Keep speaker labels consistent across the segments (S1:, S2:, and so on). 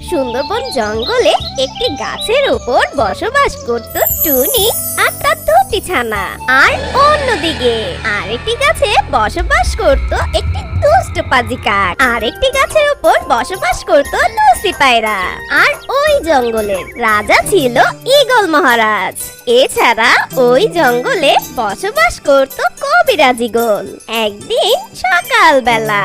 S1: সুন্দরবন জঙ্গলে একটি গাছের উপর বসবাস করত টুনি আর তার দুটি ছানা। আর অন্যদিকে আরেকটি গাছে বসবাস করত একটি দুষ্ট পাজি কাক। আরেকটি গাছের উপর বসবাস করত লুসি পায়রা। আর ওই জঙ্গলের রাজা ছিল ঈগল মহারাজ। এছাড়া ওই জঙ্গলে বসবাস করত কবিরাজ ঈগল। একদিন সকালবেলা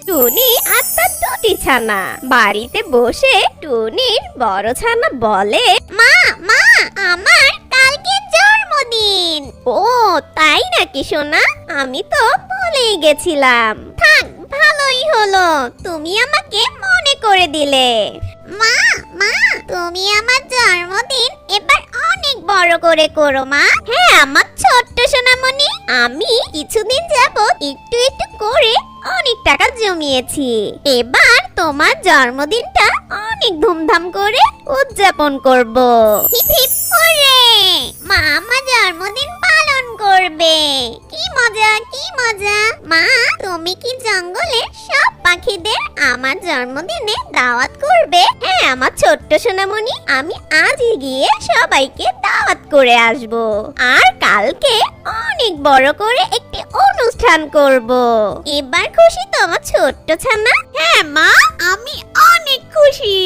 S1: টুনি আর তার দুটি ছানা বাড়িতে বসে টুনির বড় ছানা বলে, মা মা আমার কালকে জন্মদিন। ও তাই নাকি সোনা, আমি তো ভুলেই গেছিলাম। থাক, ভালোই হলো তুমি আমাকে মনে করে দিলে। মা মা তুমি আমার জন্মদিন এবার অনেক বড় করে করো মা। হ্যাঁ আমার ছোট্ট সোনামণি, আমি কিছুদিন যাবত একটু একটু করে অনেক টাকা জমিয়েছি। এবার তোমার জন্মদিনটা অনেক ধুমধাম করে উদযাপন করব। হিপ হিপ হুররে, মা আমার জন্মদিন পালন করবে। কি মজা কি মজা। মা তুমি কি জঙ্গলের সব পাখিদের আমার জন্মদিনে দাওয়াত করবে? হ্যাঁ আমার ছোট্ট সোনামণি, আমি আজই গিয়ে সবাইকে দাওয়াত করে আসব। আর কালকে অনেক বড় করে একটি অনুষ্ঠান করব। এবার খুশি তো আমার ছোট্ট ছানা? হ্যাঁ মা আমি অনেক খুশি।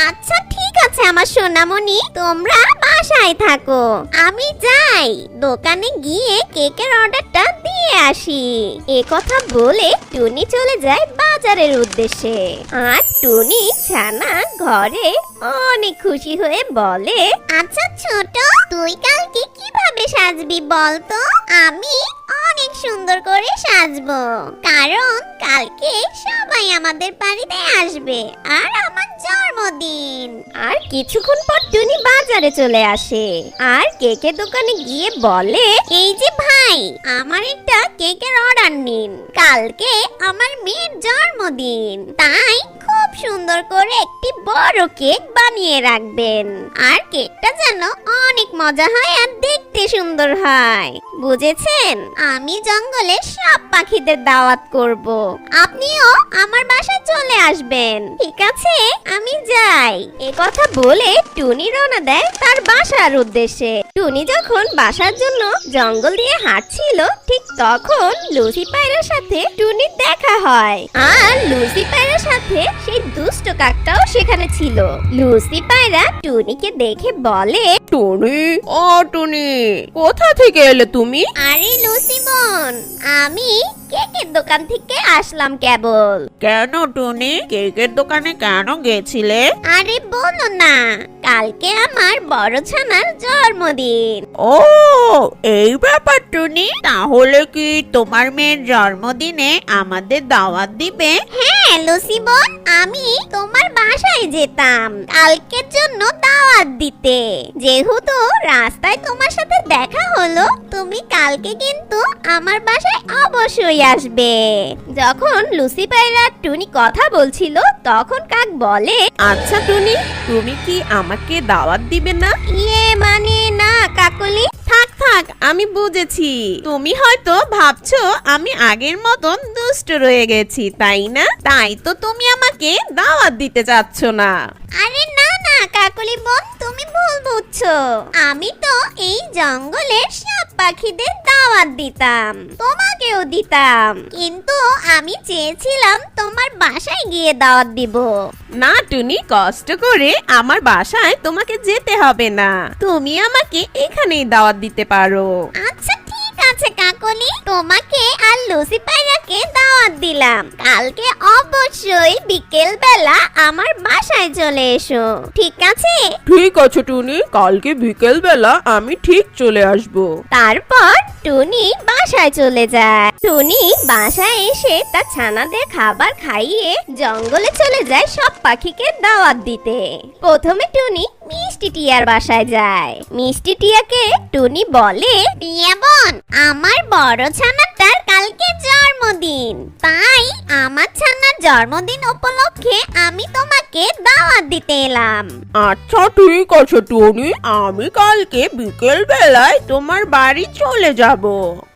S1: আচ্ছা ঠিক আছে আমার সোনামণি, তোমরা বাসায় থাকো, আমি যাই দোকানে গিয়ে কেকের অর্ডারটা দিয়ে আসি। এ কথা বলে টুনি চলে যায় বাজারের উদ্দেশ্যে। আর টুনি ছানা ঘরে অনেক খুশি হয়ে বলে, আচ্ছা ছোট তুই কালকে কিভাবে সাজবি বলতো? আমি অনেক সুন্দর করে সাজবো, কারণ কালকে সবাই আমাদের বাড়িতে আসবে আর আমার জন্মদিন। আর কিছুক্ষণ পর টুনি বাজারে চলে আসে আর কেকের দোকানে গিয়ে বলে, এই যে ভাই আমার একটা কেকের অর্ডার নিন, কালকে আমার মেয়ের জন্মদিন, তাই খুব সুন্দর করে একটি বড় কেক বানিয়ে রাখবেন। আর কেকটা যেন অনেক মজা হয় আর দেখতে সুন্দর হয়, বুঝেছেন? আমি জঙ্গলে সব পাখিদের দাওয়াত করব, আপনিও আমার বাসায় চলে আসবেন, ঠিক আছে? আমি যাই। এ কথা বলে টুনি রওনা দেয় তার বাসার উদ্দেশ্যে। টুনি যখন বাসার জন্য জঙ্গল দিয়ে হাঁটছিল, ঠিক তখন লুসি পায়রার সাথে টুনির দেখা হয়। আর লুসি পায়রার সাথে সেই দুষ্ট কাকটাও সেখানে ছিল। লুসি পায়রা টুনিকে দেখে বলে,
S2: টুনি, ও টুনি, কোথা থেকে এলে তুমি?
S1: আরে লুসি বোন, আমি কেকের দোকান থেকে আসলাম কেবল।
S2: কেন টুনি, কেকের দোকানে কেন গেছিলে?
S1: আরে বলো না, কালকে আমার বড় ছানার জন্মদিন।
S2: ও এই ব্যাপার টুনি, তাহলে কি তোমার মেয়ের জন্মদিনে আমাদের দাওয়াত দিবে?
S1: হ্যাঁ লুসি বোন, আমি তোমার বাসায় যেতাম কালকের জন্য দাওয়াত দিতে। যেহেতু রাস্তায় তোমার সাথে দেখা হলো, তুমি কালকে কিন্তু আমার বাসায় অবশ্যই আসবে। যখন লুসি পায়রা টুনি কথা বলছিল, তখন কাক বলে,
S2: আচ্ছা টুনি, তুমি কি আমাকে দাওয়াত দিবে না?
S1: ইয়ে মানে না কাকলি।
S2: থাক থাক, আমি বুঝেছি, তুমি হয়তো ভাবছো আমি আগের মতন দুষ্ট রয়ে গেছি, তাই না? তাই তো তুমি আমাকে দাওয়াত দিতে চাচ্ছ না।
S1: আরে না না কাকলি বোন, তুমি ভুল বুঝছো। আমি তো এই জঙ্গলের সব পাখিদের দাওয়াত দিতাম, তোমাকেও দিতাম, কিন্তু আমি চেয়েছিলাম তোমার বাসায় গিয়ে দাওয়াত দিব।
S2: না টুনি, কষ্ট করে আমার বাসায় তোমাকে যেতে হবে না, তুমি আমাকে এখানেই দাওয়াত দিতে পারো।
S1: আচ্ছা ঠিক আছে কাকলি, তোমাকে আর লুসি পায়রাকে দাওয়াত দিলাম, কালকে অবশ্যই বিকেল বেলা আমার বাসায় চলে এসো, ঠিক আছে?
S2: ঠিক আছে টুনি, কালকে বিকেল বেলা আমি ঠিক চলে আসব।
S1: তারপর টুনি বাসায় চলে যায়। টুনি বাসায় এসে তার ছানাদের খাবার খাইয়ে জঙ্গলে চলে যায় সব পাখিকে দাওয়াত দিতে। প্রথমে টুনি মিষ্টি টিয়ার বাসায় যায়। মিষ্টি টিয়াকে টুনি বলে, টিয়া বোন আমার বড় ছানাটার কালকে জন্ম জন্মদিন, তাই আমার ছানার জন্মদিন উপলক্ষে আমি তোমাকে দাওয়াত দিতে এলাম।
S2: আচ্ছা ঠিক আছে টুনি, আমি কালকে বিকেল বেলায় তোমার বাড়ি চলে যাব।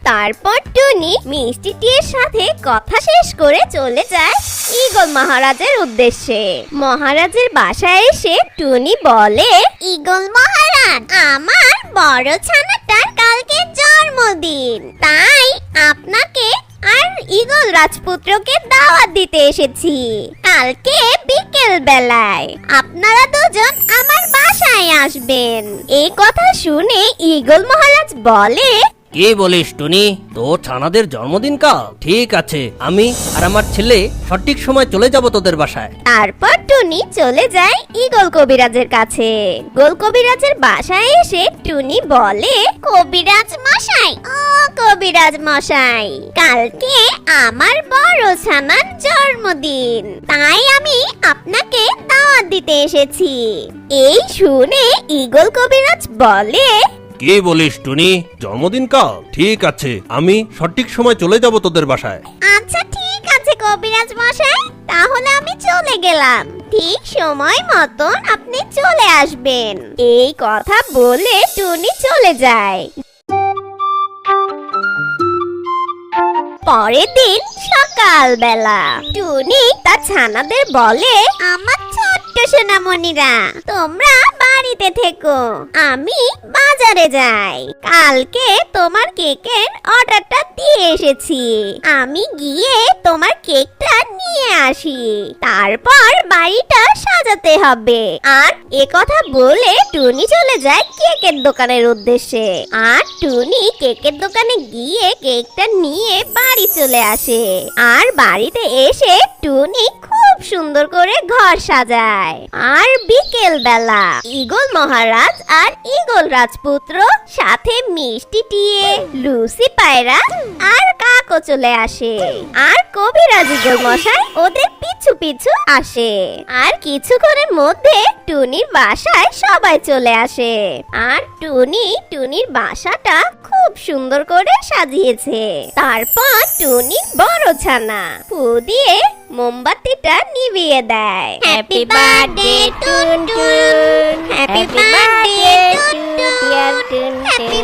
S1: তারপর টুনি মিষ্টিটির সাথে কথা শেষ করে চলে যায় ঈগল মহারাজের উদ্দেশ্যে। মহারাজের বাসায় এসে টুনি বলে, ঈগল মহারাজ, আমার বড় ছানাটার কালকে জন্মদিন, তাই আপনাকে আর ঈগল রাজপুত্রকে দাওয়াত দিতে এসেছি কালকে বিকেল বেলায়। আপনারা দুজন আমার বাসায় আসবেন। এই কথা শুনে ঈগল মহারাজ বলে,
S3: কি বলিস টুনি, তোর ছানাদের জন্মদিন কাল? ঠিক আছে, আমি আর আমার ছেলে সঠিক সময় চলে যাব তোদের বাসায়।
S1: তারপর টুনি চলে যায় ঈগল কবিরাজের কাছে। গোল কবিরাজের বাসায় এসে টুনি বলে, কবিরাজ মশাই, ও কবিরাজ মশাই, কালকে আমার বড় ছানার জন্মদিন, তাই আমি আপনাকে দাওয়াত দিতে এসেছি। এই শুনে ঈগল কবিরাজ বলে,
S4: কে বলিস টুনি, জন্মদিন কাল? ঠিক আছে, আমি সঠিক সময় চলে যাব তোদের বাসায়।
S1: আচ্ছা ঠিক আছে কবিরাজ মশাই, তাহলে আমি চলে গেলাম, ঠিক সময় মতন আপনি চলে আসবেন। এই কথা বলে টুনি চলে যায়। পরের দিন সকালবেলা টুনি তার ছানাদের বলে, আমার ছোট্ট সোনামণিরা, তোমরা বাড়িতে থেকো, আমি বাজারে যাই। কালকে তোমার কেকের অর্ডারটা দিয়ে এসেছি, আমি গিয়ে তোমার কেকটা নিয়ে আসি, তারপর বাড়িটা সাজাতে হবে। আর এ কথা বলে টুনি চলে যায় কেকের দোকানের উদ্দেশ্যে। আর টুনি কেকের দোকানে গিয়ে কেকটা নিয়ে বাড়ি চলে আসে। আর বাড়িতে এসে টুনি খুব সুন্দর করে ঘর সাজায়। আর বিকেল বেলা ঈগল মহারাজ আর ঈগল রাজপুত্র সাথে মিষ্টি টিয়ে, লুসি পায়রা আর কাকও চলে আসে। আর কবিরাজ ঈগল মশাই ওদের পিছু পিছু আসে। আর কিছুক্ষণের মধ্যে টুনির বাসায় সবাই চলে আসে। আর টুনি টুনির বাসাটা খুব সুন্দর করে সাজিয়েছে। তারপর টুনি বড় ছানা ফু দিয়ে মোমবাতিটা নিভিয়ে দেয়। Happy birthday Tuntun, happy birthday Tuntun, happy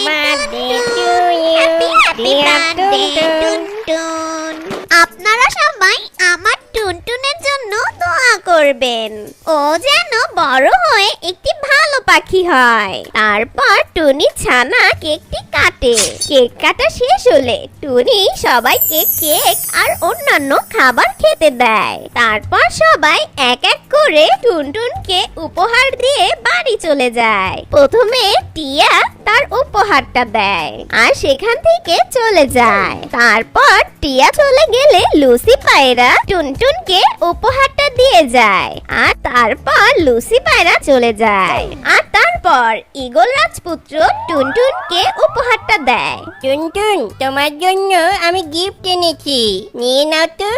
S1: birthday to you, happy birthday Tuntun. আপনারা সবাই আমার টুনটুনের জন্য দোয়া করবেন, ও যেন বড় হয়ে একটি ভালো পাখি হয়। তারপর টুনি ছানা কেকটি কাটে। কেক কাটা শেষ হলে টুনি সবাইকে কেক আর অন্যান্য খাবার খেতে দেয়। তারপর সবাই এক এক করে টুনটুনকে উপহার দিয়ে বাড়ি চলে যায়। প্রথমে টিয়া তার উপহারটা দেয় আর সেখান থেকে চলে যায়। তারপর টিয়া চলে গেলে লুসি পায়রা টুনটুনকে উপহারটা দিয়ে যায়। আর তারপর লুসি পায়রা চলে যায়। আর তারপর ঈগল রাজপুত্র টুনটুনকে উপহারটা দেয়।
S5: টুনটুন, তোমার জন্য আমি গিফট এনেছি, নিয়ে নাও তো।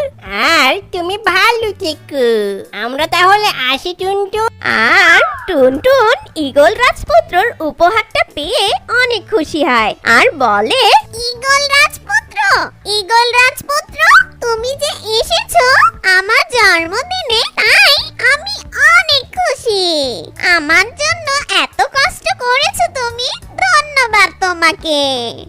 S5: আর তুমি ভালো থেকো। আমরা তাহলে আসি টুনটুন।
S1: আর টুনটুন ঈগল রাজপুত্রর উপহারটা পেয়ে অনেক খুশি হয় আর বলে, ঈগল রাজপুত্র, ঈগল রাজপুত্র, তুমি যে এসেছো আমার জন্মদিনে, তাই আমি অনেক খুশি। আমার জন্য এত কষ্ট করেছো তুমি, ধন্যবাদ তোমাকে।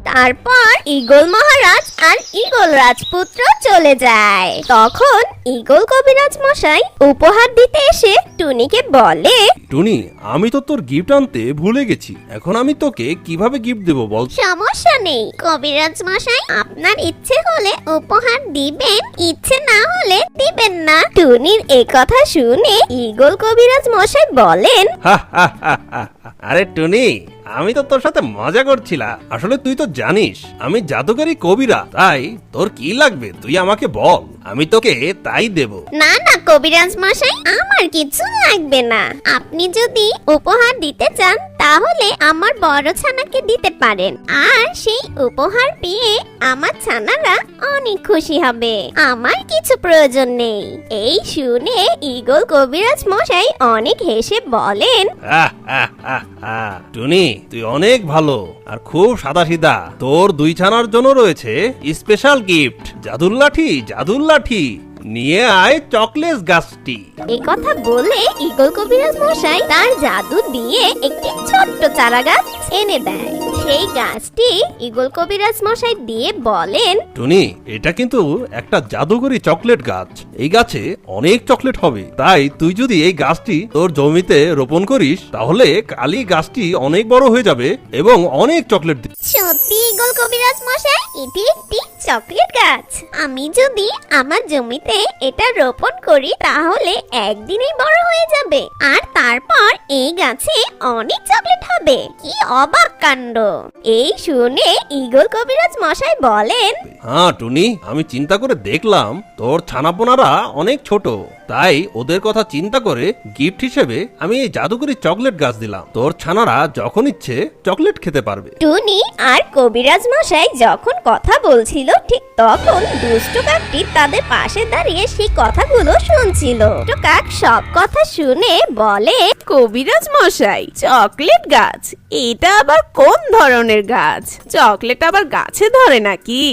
S1: তারপর ঈগল মহারাজ আর ঈগল রাজপুত্র চলে যায়। তখন ঈগল কবিরাজ মশাই উপহার দিতে এসে টুনিকে বলে,
S4: টুনি, আমি তো তোর গিফট আনতে ভুলে গেছি, এখন আমি তোকে কিভাবে গিফট দেবো বল?
S1: সমস্যা নেই কবিরাজ মশাই, আপনার ইচ্ছে হলে উপহার দিবেন, ইচ্ছে না হলে দিবেন না। টুনির এই কথা শুনে ঈগল কবিরাজ মশাই বলেন,
S4: হা হা হা হা হা। আরে টুনি, আমি তো তোর সাথে মজা করছিলাম, আসলে তুই তো জানিস আমি জাদুকরি কবিরা, তাই তোর কি লাগবে তুই আমাকে বল। আমি তোকে তাই দেব।
S1: না না কবিরাজ মশাই, আমার কিছু লাগবে না। আপনি যদি উপহার দিতে চান তাহলে আমার বড় ছানাকে দিতে পারেন, আর সেই উপহার পেয়ে আমার ছানারা অনেক খুশি হবে। আমার কিছু প্রয়োজন নেই। এই শুনে ঈগল কবিরাজ মশাই অনেক হেসে বলেন,
S4: টুনি, তুই অনেক ভালো আর খুব সাদাসিধা। তোর 2 ছানার জন্য রয়েছে স্পেশাল গিফট, জাদুর লাঠি। জাদুর লাঠি নিয়ে আয় চকলেট গাছটি।
S1: এই কথা বলে ঈগল কবিরাজ মশাই তার জাদু দিয়ে একটি ছোট্ট চারা গাছ এনে দেয়। সেই গাছটি ঈগল কবিরাজ মশাই দিয়ে বলেন,
S4: টুনি, এটা কিন্তু একটা জাদুকরি চকলেট গাছ। এই গাছে অনেক চকলেট হবে, তাই তুই যদি এই গাছটি তোর জমিতে রোপণ করিস তাহলে কালই গাছটি অনেক বড় হয়ে যাবে এবং অনেক চকলেট দিবে।
S1: সত্যি ঈগল কবিরাজ মশাই, এটি একটি চকলেট গাছ। আমি যদি আমার জমিতে এটা রোপণ করি তাহলে একদিনেই বড় হয়ে যাবে, আর তারপর এই গাছে অনেক চকলেট হবে। কি অবাক কাণ্ড! এই শুনে ঈগল কবিরাজ মশাই বলেন,
S4: হ্যাঁ টুনি, আমি চিন্তা করে দেখলাম তোর ছানাপোনারা অনেক ছোট, তাই ওদের কথা চিন্তা করে গিফট হিসেবে আমি এই জাদুকরি চকলেট গাছ দিলাম। তোর ছানারা যখন ইচ্ছে চকলেট খেতে পারবে।
S1: টুনি আর কবিরাজ মশাই যখন কথা বলছিল ঠিক তখন দুষ্ট কাকটি তাদের পাশে দাঁড়িয়ে সেই কথাগুলো শুনছিল। দুষ্ট কাক সব কথা শুনে বলে,
S2: কবিরাজ মশাই, চকলেট গাছ, এটা আবার কোন ধরনের গাছ? চকলেট আবার গাছে ধরে নাকি?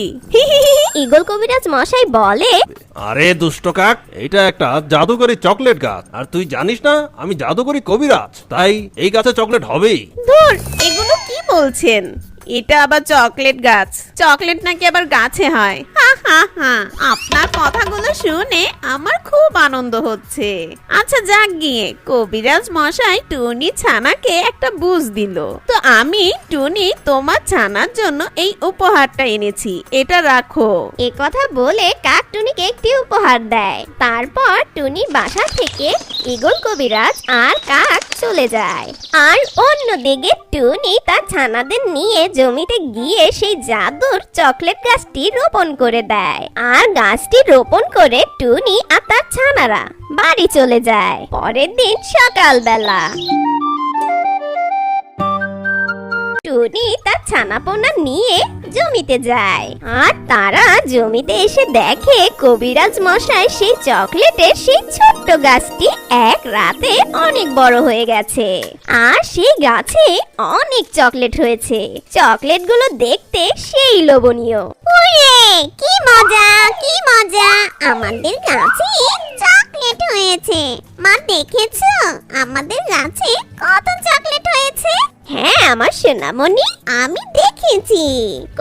S1: ঈগল কবিরাজ মশাই বলে,
S4: আরে দুষ্ট কাক, এটা একটা জাদুকরি চকলেট গাছ, আর তুই জানিস না আমি জাদুকরি কবিরাজ, তাই এই গাছে চকলেট হবেই।
S2: ধুর, এগুলো কি বলছেন? এটা আবার চকলেট গাছ? চকলেট নাকি আবার গাছে হয়? হা হা হা, আপনার কথাগুলো শুনে আমার খুব আনন্দ হচ্ছে। আচ্ছা যাক গিয়ে, কবিরাজ মশাই টুনি ছানাকে একটা বুঝ দিল, তো আমি টুনি তোমার ছানার জন্য এই উপহারটা এনেছি, এটা রাখো।
S1: এ কথা বলে কাক টুনিকে একটি উপহার দেয়। তারপর টুনি বাসা থেকে ঈগল কবিরাজ আর কাক চলে যায়। আর অন্যদিকে টুনি তার ছানাদের নিয়ে জমিতে গিয়ে সেই জাদুর চকলেট গাছটি রোপণ করে দেয়। আর গাছটি রোপণ করে টুনি আর তার ছানারা বাড়ি চলে যায়। পরের দিন সকালবেলা টুনি তার ছানাপোনা নিয়ে জমিতে যায়, আর তারা জমিতে এসে দেখে কবিরাজ মশাই সেই চকলেটের সেই ছোট্ট গাছটি এক রাতে অনেক বড় হয়ে গেছে, আর সেই গাছে অনেক চকলেট হয়েছে। চকলেটগুলো দেখতে সেই লোভনীয়। ওরে কি মজা, কি মজা! আমাদের গাছে চকলেট হয়েছে। মা দেখেছো আমাদের গাছে কত চকলেট হয়েছে? হ্যাঁ আমার সোনামণি, আমি দেখেছি।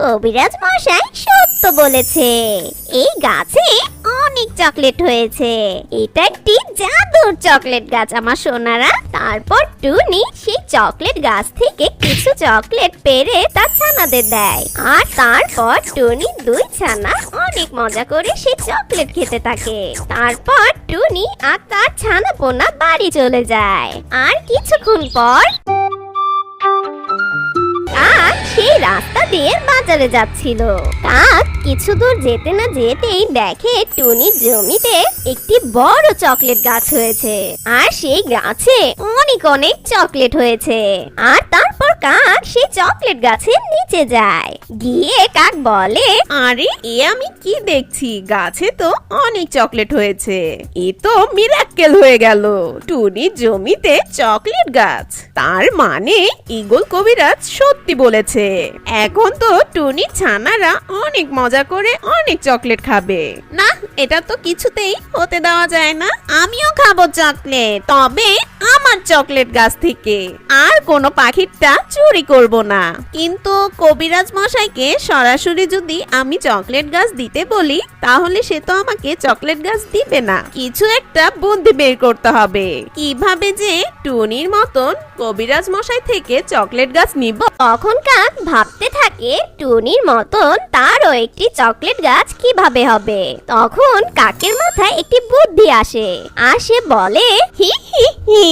S1: কবিরাজ মশাই সত্য বলেছে, এই গাছে অনেক চকলেট হয়েছে। এটা একটি জাদুর চকলেট গাছ আমার সোনারা। তারপর টুনি সেই চকলেট গাছ থেকে কিছু চকলেট পেড়ে তার ছানাদের দেয়, আর তারপর টুনি 2 ছানা অনেক মজা করে সেই চকলেট খেতে থাকে। তারপর টুনি আর তার ছানাপোনা বাড়ি চলে যায়। আর কিছুক্ষণ পর কাক সেই রাস্তা দিয়ে বাজারে যাচ্ছিল। কাক কিছু দূর যেতে না যেতেই দেখে টুনির জমিতে একটি বড় চকলেট গাছ হয়েছে, আর সেই গাছে অনেক অনেক চকলেট হয়েছে। আর তারপর কাক সেই চকলেট গাছের নিচে যায়। গিয়ে কাক বলে,
S2: আরে এ আমি কি দেখছি, গাছে তো অনেক চকলেট হয়েছে। এ তো মিরাক্কেল হয়ে গেল, টুনির জমিতে চকলেট গাছ। তার মানে ঈগল কবিরাজ সত্যি বলেছে। এখন তো টুনির ছানারা অনেক মজা করে অনেক চকলেট খাবে। না, এটা তো কিছুতেই হতে দেওয়া যায় না। আমিও খাবো চকলেট, তবে আমার চকলেট গাছ থেকে। আর কোনো পাখিরটা চুরি করব না। কিন্তু কবিরাজ মশাইকে সরাসরি যদি আমি চকলেট গাছ দিতে বলি তাহলে সে তো আমাকে চকলেট গাছ দিবে না। কিছু একটা বুদ্ধি বের করতে হবে, কিভাবে যে টুনির মতন কবিরাজ মশাই থেকে চকলেট গাছ নিব।
S1: তখন কাক ভাবতে থাকে টুনির মতন তারও একটি চকলেট গাছ কিভাবে হবে। তখন কাকের মাথায় একটি বুদ্ধি আসে, আর সে বলে,
S2: হি হি হি,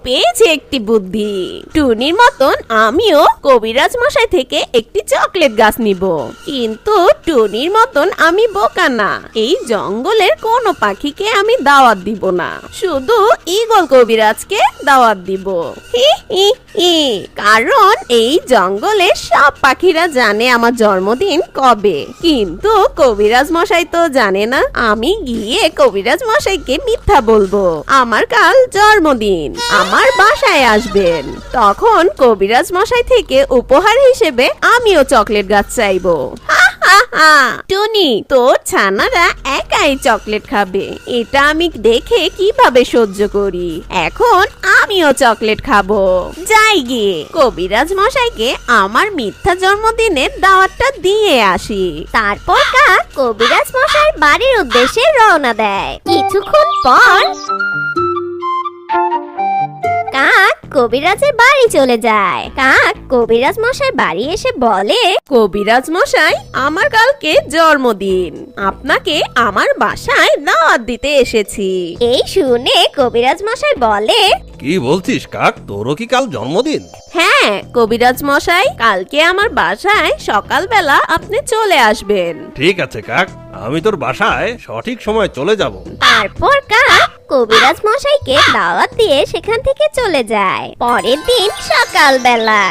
S2: পেয়েছি একটি বুদ্ধি। টুনির মতন আমিও কবিরাজ মশাই থেকে একটি চকলেট গাছ নিব, কিন্তু টুনির মতন আমি বোকা না। এই জঙ্গলের কোনো পাখিকে আমি দাওয়াত দিব না, শুধু ঈগল কবিরাজকে দাওয়াত দিব। হি হি হি। কারণ এই জঙ্গলে সব পাখিরা জানে আমার জন্মদিন কবে, কিন্তু কবিরাজ মশাই তো জানে না। আমি গিয়ে কবিরাজ মশাইকে মিথ্যা বলবো আমার কাল জন্মদিন, আমার বাসায় আসবেন। তখন কবিরাজ মশাই থেকে উপহার হিসেবে আমিও চকলেট গাছ চাইবো। টুনি, তোর ছানারা একাই চকলেট খাবে, এটা আমি দেখে কিভাবে সহ্য করি। এখন আমিও চকলেট খাবো। যাই গিয়ে কবিরাজ মশাইকে আমার মিথ্যা জন্মদিনের দাওয়াতটা দিয়ে আসি।
S1: তারপর কাক কবিরাজ মশাই বাড়ির উদ্দেশ্যে রওনা দেয়। কিছুক্ষণ পর কাক কবিরাজের বাড়ি চলে যায়। কাক কবিরাজ মশাই বাড়ি এসে বলে,
S2: কবিরাজ মশাই, আমার কালকে জন্মদিন, আপনাকে আমার বাসায় দাওয়াত দিতে এসেছি।
S1: এই শুনে কবিরাজ মশাই বলে,
S4: কি বলছিস কাক, তোরও কি কাল জন্মদিন?
S2: হ্যাঁ কবিরাজ মশাই, কালকে আমার বাসায় সকালবেলা আপনি চলে আসবেন।
S4: ঠিক আছে কাক, আমি তোর বাসায় সঠিক সময় চলে যাব।
S1: তারপর কাক কবিরাজ মশাইকে দাওয়াত দিয়ে সেখান থেকে চলে যায়। পরের দিন সকালবেলা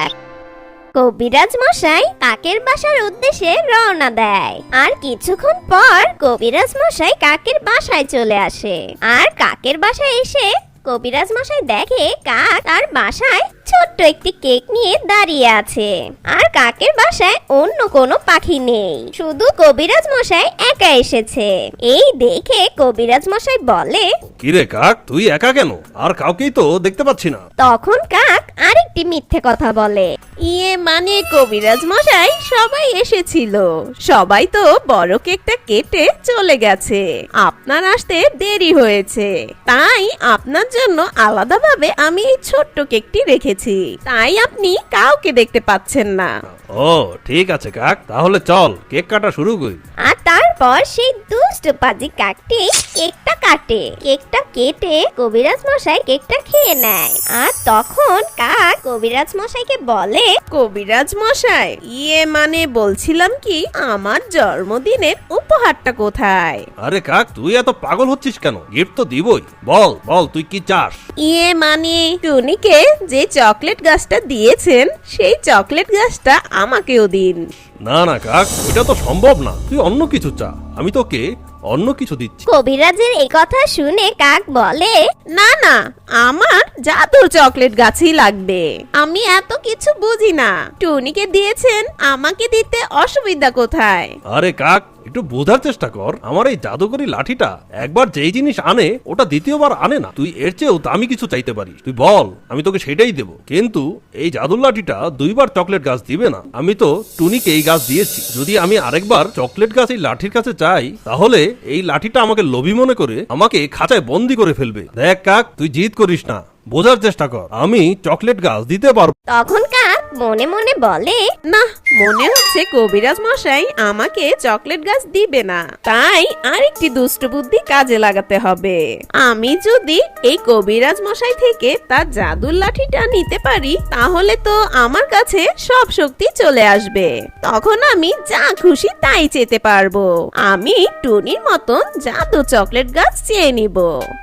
S1: কবিরাজ মশাই কাকের বাসার উদ্দেশ্যে রওনা দেয়। আর কিছুক্ষণ পর কবিরাজ মশাই কাকের বাসায় চলে আসে। আর কাকের বাসায় এসে কবিরাজ মশাই দেখে কাক তার বাসায় ছোট্ট একটি কেক নিয়ে দাঁড়িয়ে আছে। আর কাকের বাসায় অন্য কোনো পাখি নেই, শুধু কবিরাজ মশাই একা এসেছে। এই দেখে কবিরাজ মশাই বলে,
S4: কিরে কাক, তুই একা কেন? আর কাউকেই তো দেখতে পাচ্ছি না।
S1: তখন কাক আরেকটি মিথ্যে কথা বলে,
S2: মানে কবিরাজ মশাই, সবাই এসেছিল, সবাই তো বড় কেকটা কেটে চলে গেছে। আপনার আসতে দেরি হয়েছে, তাই আপনার জন্য আলাদাভাবে আমি এই ছোট্ট কেকটি রেখেছি, তাই আপনি কাউকে দেখতে পাচ্ছেন না।
S4: ও ঠিক আছে কাক, তাহলে চল কেক কাটা শুরু করি।
S1: আর তারপর সেই দুষ্ট পাজি কাকটি কেকটা কাটে। কেকটা কেটে কবিরাজ মশাই কেকটা খেয়ে নেয়। আর তখন কাক কবিরাজ মশাইকে বলে,
S2: কবিরাজ মশাই, মানে বলছিলাম কি, আমার জন্মদিনের উপহারটা কোথায়?
S4: আরে কাক, তুই এত পাগল হচ্ছিস কেন? গিফট তো দিবই। বল বল, তুই কি চাস?
S2: মানে টুনিকে যে চকলেট গাছটা দিয়েছেন, সেই চকলেট গাছটা আমাকেও দিন।
S4: না না কাক, এটা তো সম্ভব না। তুই অন্য কিছু চা, আমি তোকে অন্য কিছু দিচ্ছি।
S1: কবিরাজের এই কথা শুনে কাক বলে,
S2: না না, আমার জাদুর চকলেট গাছই লাগবে। আমি এত কিছু বুঝি না, টুনিকে দিয়েছেন, আমাকে দিতে অসুবিধা কোথায়?
S4: আরে কাক, একটু বোঝার চেষ্টা কর। আমার এই জাদুকরি লাঠিটা একবার যেই জিনিস আনে ওটা দ্বিতীয়বার আনে না। তুই এর চেয়েও দামি কিছু চাইতে পারিস, তুই বল, আমি তোকে সেটাই দেব। কিন্তু এই জাদুর লাঠিটা দুইবার চকলেট গাছ দিবে না। আমি তো টুনিকে এই গাছ দিয়েছি, যদি আমি আরেকবার চকলেট গাছ এই লাঠির কাছে চাই, তাহলে এই লাঠিটা আমাকে লোভী মনে করে আমাকে খাঁচায় বন্দি করে ফেলবে। দেখ কাক, তুই জিদ করিস না, বোঝার চেষ্টা কর, আমি চকলেট গাছ দিতে পারবো।
S1: তখন কাক মনে মনে বলে,
S2: না, মনে হচ্ছে কবিরাজ মশাই আমাকে চকলেট গাছ দিবে না, তাই আরেকটি দুষ্ট বুদ্ধি কাজে লাগাতে হবে। আমি যদি এই কবিরাজ মশাই থেকে তার জাদুর লাঠিটা নিতে পারি, তাহলে তো আমার কাছে সব শক্তি চলে আসবে, তখন আমি যা খুশি তাই চেতে পারবো। আমি টুনির মতন জাদু চকলেট গাছ চেয়ে নিব।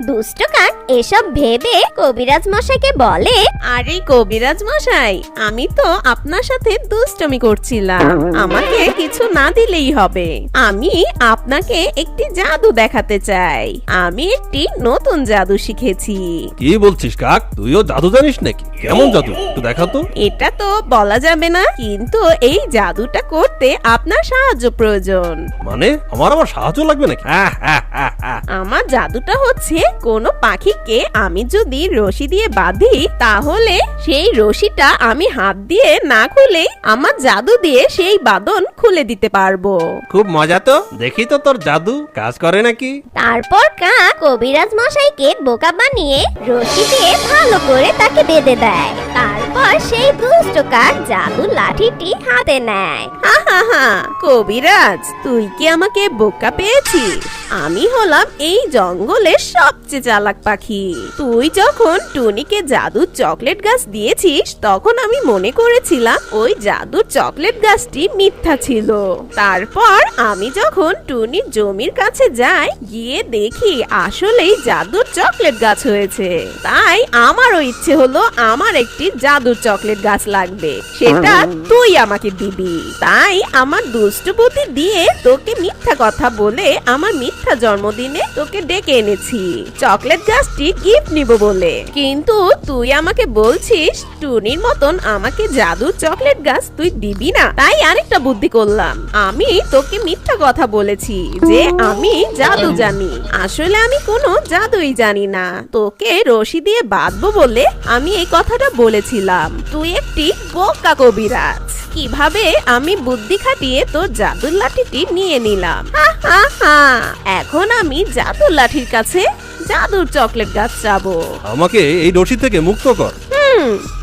S1: দুষ্ট কাক এসব ভেবে কবিরাজ মশাইকে বলে,
S2: আরে কবিরাজ মশাই, আমি তো আপনার সাথে দুষ্টমি করছিলাম, আমাকে কিছু না দিলেই হবে। আমি আপনাকে একটি জাদু দেখাতে চাই। আমি একটি নতুন জাদু শিখেছি।
S4: কি বলছিস কাক, তুইও জাদু জানিস নাকি? কেমন জাদু, একটু দেখা তো।
S2: এটা তো বলা যাবে না, কিন্তু এই জাদুটা করতে আপনার সাহায্য প্রয়োজন।
S4: মানে আমার আবার সাহায্য লাগবে নাকি?
S2: আমার জাদুটা হচ্ছে, কোনো পাখিকে আমি যদি রশি দিয়ে বাঁধি, তাহলে সেই রশিটা আমি হাত দিয়ে না খুলে আমার জাদু দিয়ে সেই বাঁধন খুলে দিতে পারবো।
S4: খুব মজা তো, দেখি তো তোর জাদু কাজ করে নাকি।
S1: তারপর কাক কবিরাজ মশাইকে বোকা বানিয়ে রশি দিয়ে ভালো করে তাকে বেঁধে দেয়। তারপর সেই দুষ্ট কাক জাদুর লাঠিটি হাতে নেয়।
S2: হা হা হা, কবিরাজ, তুই কি আমাকে বোকা পেয়েছিস? আমি হলাম এই জঙ্গলের সবচেয়ে চালাক পাখি। তুই যখন টুনিকে জাদুর চকলেট গাছ দিয়েছিস তখন আমি মনে করেছিলাম ওই জাদুর চকলেট গাছটি মিথ্যা ছিল। তারপর আমি যখন টুনির জমির কাছে যাই, গিয়ে দেখি আসলেই জাদুর চকলেট গাছ হয়েছে। তাই আমারও ইচ্ছে হলো আমার একটি জাদুর চকলেট গাছ লাগবে, সেটা তুই আমাকে দিবি। তাই আমার দুষ্টু বুদ্ধি দিয়ে তোকে মিথ্যা কথা বলে আমার মিথ্যা জন্মদিনে তোকে ডেকে এনেছি চকলেট গাছটি গিফট নিব বলে। কিন্তু তুই আমাকে বলছিস টুনির মতন আমাকে জাদুর চকলেট গাছ তুই দিবি না। তাই আরেকটা বুদ্ধি করলাম, আমি তোকে মিথ্যা কথা বলেছি যে আমি জাদু জানি। আসলে আমি কোনো জাদুই জানি না, তোকে রশি দিয়ে বাঁধবো বলে আমি এই কথাটা বলেছিলাম। তুই একটি বোকা কবিরাজ। কিভাবে আমি বুদ্ধি খাটিয়ে তোর জাদুর লাঠিটি নিয়ে নিলাম। হা হা হা, এখন আমি জাদুর লাঠির কাছে জাদুর চকলেট গাছ চাবো।
S4: আমাকে এই রশি থেকে মুক্ত কর।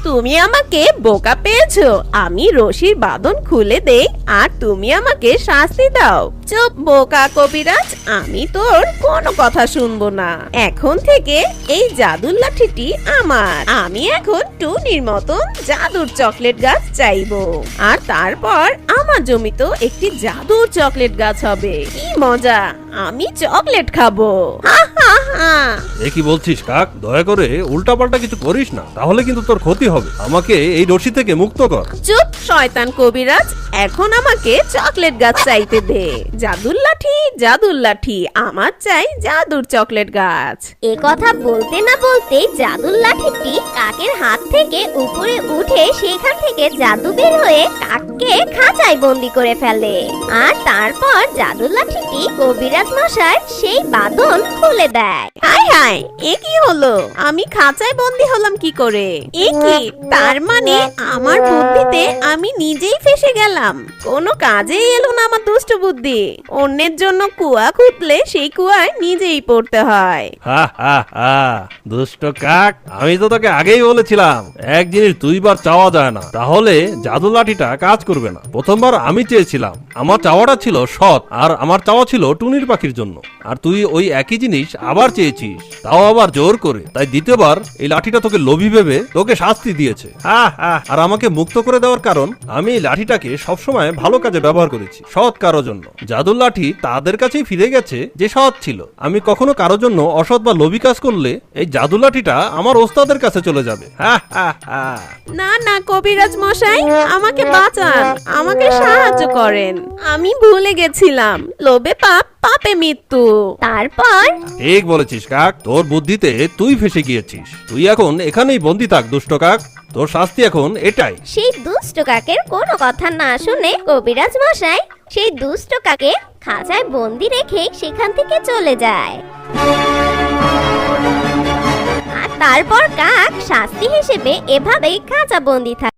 S2: তুমি আমাকে বোকা পেয়েছো। আমি রশির বাঁধন খুলে দেই আর তুমি আমাকে শাস্তি দাও। চুপ বোকা কবিরাজ, আমি তোর কোনো কথা শুনবো না। এখন থেকে এই জাদুর লাঠিটি আমার। আমি এখন টুনির মতন জাদুর চকলেট গাছ চাইবো, আর তারপর আমার জমিতেও একটি জাদুর চকলেট গাছ হবে। কি মজা, আমি চকলেট খাবো। হা হা হা।
S4: এ কি বলছিস কাক? দয়া করে উল্টাপাল্টা কিছু করিস না, তাহলে কিন্তু তোর ক্ষতি হবে। আমাকে এই রশি থেকে মুক্ত কর।
S2: চুপ শয়তান কবিরাজ, এখন আমাকে চকলেট গাছ চাইতে দে। জাদুর লাঠি, জাদুর লাঠি, আমার চাই জাদুর চকলেট গাছ।
S1: এ কথা বলতে না বলতে জাদুর লাঠিটি কাকের হাত থেকে উপরে উঠে সেখান থেকে জাদু বের হয়ে কাককে খাঁচায় বন্দি করে ফেলে। আর তারপর জাদুর লাঠিটি কবিরাজ মশাই সেই বাঁধন খুলে দেয়।
S2: হায় হায়, এ কি হলো? আমি খাঁচায় বন্দি হলাম কি করে? এ কি, তার মানে আমার বুদ্ধিতে আমি নিজেই ফেসে গেলাম। কোনো কাজেই এলো না আমার দুষ্ট বুদ্ধি। অন্যের জন্য কুয়া খুঁতলে সেই কুয়ায় নিজেই পড়তে হয়।
S4: হা হা হা, দুষ্ট কাক, আমি তো তোকে আগেই বলেছিলাম এক জিনিস দুইবার চাওয়া যায় না, তাহলে জাদু লাঠিটা কাজ করবে না। প্রথমবার আমি চেয়েছিলাম, আমার চাওয়াটা ছিল সৎ, আর আমার চাওয়া ছিল টুনির পাখির জন্য। আর তুই ওই একই জিনিস আবার চেয়েছিস, তাও আবার জোর করে। তাই দ্বিতীয়বার এই লাঠিটা তোকে লোভী ভেবে তোকে শাস্তি দিয়েছে। হা হা। আর আমাকে মুক্ত করে দেওয়ার কারণ, আমি এই লাঠিটাকে সবসময় ভালো কাজে ব্যবহার করেছি, সৎ কারো জন্য। জাদুর লাঠি তাদের কাছেই ফিরে গেছে যে সৎ ছিল। আমি কখনো কারোর জন্য অসৎ বা লোভী কাজ করলে এই জাদু লাঠিটা আমার ওস্তাদের কাছে চলে যাবে। হা হা হা।
S2: না না কবিরাজ মশাই, আমাকে বাঁচান, আমাকে সাহায্য করেন। আমি ভুলে গেছিলাম, লোভে পাপ, পাপে মৃত্যু।
S1: তারপর
S4: ঠিক বলেছিস কাক, তোর বুদ্ধিতে তুই ফেসে গিয়েছিস। তুই এখন এখানেই বন্দি থাক দুষ্ট কাক, তোর শাস্তি এখন এটাই।
S1: সেই দুষ্ট কাকের কোনো কথা না শুনে কবিরাজ মশাই সেই দুষ্ট কাকে খাঁচায় বন্দি রেখে সেখান থেকে চলে যায়। আর তারপর কাক শাস্তি হিসেবে এভাবেই খাঁচা বন্দি থাকে।